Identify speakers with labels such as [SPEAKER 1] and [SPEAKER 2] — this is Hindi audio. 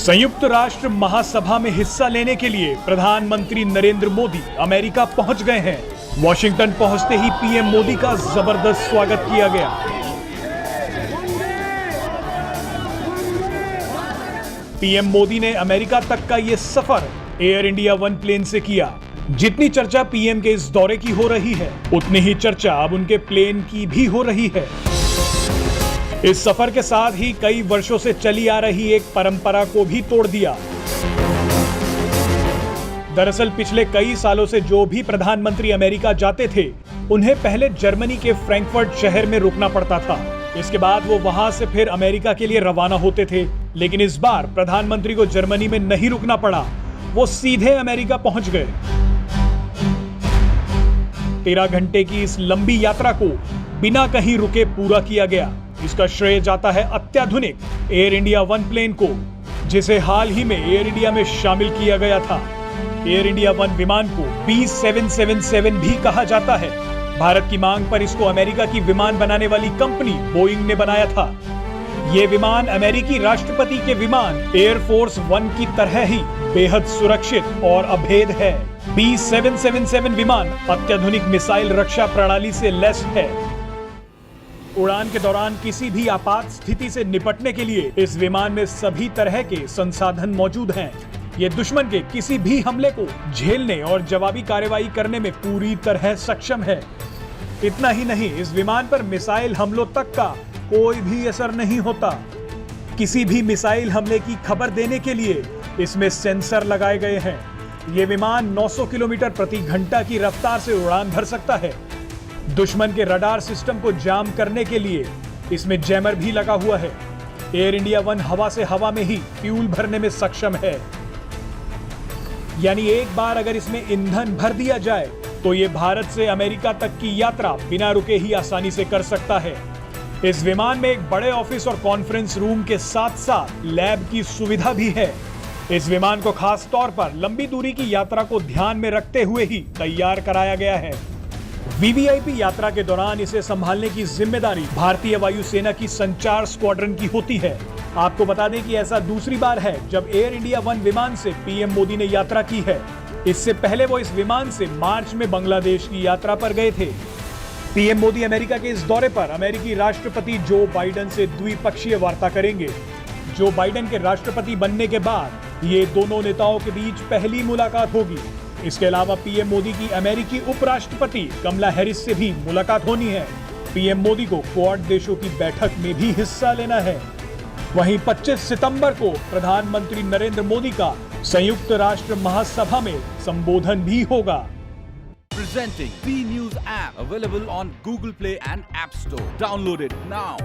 [SPEAKER 1] संयुक्त राष्ट्र महासभा में हिस्सा लेने के लिए प्रधानमंत्री नरेंद्र मोदी अमेरिका पहुंच गए हैं। वॉशिंगटन पहुंचते ही पीएम मोदी का जबरदस्त स्वागत किया गया। पीएम मोदी ने अमेरिका तक का ये सफर एयर इंडिया वन प्लेन से किया। जितनी चर्चा पीएम के इस दौरे की हो रही है, उतनी ही चर्चा अब उनके प्लेन की भी हो रही है। इस सफर के साथ ही कई वर्षों से चली आ रही एक परंपरा को भी तोड़ दिया। दरअसल पिछले कई सालों से जो भी प्रधानमंत्री अमेरिका जाते थे, उन्हें पहले जर्मनी के फ्रैंकफर्ट शहर में रुकना पड़ता था। इसके बाद वो वहां से फिर अमेरिका के लिए रवाना होते थे। लेकिन इस बार प्रधानमंत्री को जर्मनी में नहीं रुकना पड़ा, वो सीधे अमेरिका पहुंच गए। 13 घंटे की इस लंबी यात्रा को बिना कहीं रुके पूरा किया गया। इसका श्रेय जाता है अत्याधुनिक एयर इंडिया वन प्लेन को, जिसे हाल ही में एयर इंडिया में शामिल किया गया था। एयर इंडिया वन विमान को B777 भी कहा जाता है। भारत की मांग पर इसको अमेरिका की विमान बनाने वाली कंपनी बोइंग ने बनाया था। ये विमान अमेरिकी राष्ट्रपति के विमान एयरफोर्स वन की तरह ही बेहद सुरक्षित और अभेद है। B777 विमान अत्याधुनिक मिसाइल रक्षा प्रणाली से लैस है। उड़ान के दौरान किसी भी आपात स्थिति से निपटने के लिए इस विमान में सभी तरह के संसाधन मौजूद हैं। ये दुश्मन के किसी भी हमले को झेलने और जवाबी कार्रवाई करने में पूरी तरह सक्षम है। इतना ही नहीं, इस विमान पर मिसाइल हमलों तक का कोई भी असर नहीं होता। किसी भी मिसाइल हमले की खबर देने के लिए इसमें सेंसर लगाए गए हैं। ये विमान 900 किलोमीटर प्रति घंटा की रफ्तार से उड़ान भर सकता है। दुश्मन के रडार सिस्टम को जाम करने के लिए इसमें जैमर भी लगा हुआ है। एयर इंडिया वन हवा से हवा में ही फ्यूल भरने में सक्षम है। यानी एक बार अगर इसमें ईंधन भर दिया जाए तो ये भारत से अमेरिका तक की यात्रा बिना रुके ही आसानी से कर सकता है। इस विमान में एक बड़े ऑफिस और कॉन्फ्रेंस रूम के साथ साथ लैब की सुविधा भी है। इस विमान को खास तौर पर लंबी दूरी की यात्रा को ध्यान में रखते हुए ही तैयार कराया गया है। वीवीआईपी यात्रा के दौरान इसे संभालने की जिम्मेदारी भारतीय वायुसेना की संचार स्क्वाड्रन की होती है। आपको बता दें कि ऐसा दूसरी बार है जब एयर इंडिया वन विमान से पीएम मोदी ने यात्रा की है। इससे पहले वो इस विमान से मार्च में बांग्लादेश की यात्रा पर गए थे। पीएम मोदी अमेरिका के इस दौरे पर अमेरिकी राष्ट्रपति जो बाइडेन से द्विपक्षीय वार्ता करेंगे। जो बाइडेन के राष्ट्रपति बनने के बाद ये दोनों नेताओं के बीच पहली मुलाकात होगी। इसके अलावा पीएम मोदी की अमेरिकी उपराष्ट्रपति कमला हैरिस से भी मुलाकात होनी है। पीएम मोदी को क्वाड देशों की बैठक में भी हिस्सा लेना है। वहीं 25 सितंबर को प्रधानमंत्री नरेंद्र मोदी का संयुक्त राष्ट्र महासभा में संबोधन भी होगा।
[SPEAKER 2] Presenting B News app available on Google Play and App Store. Download it now.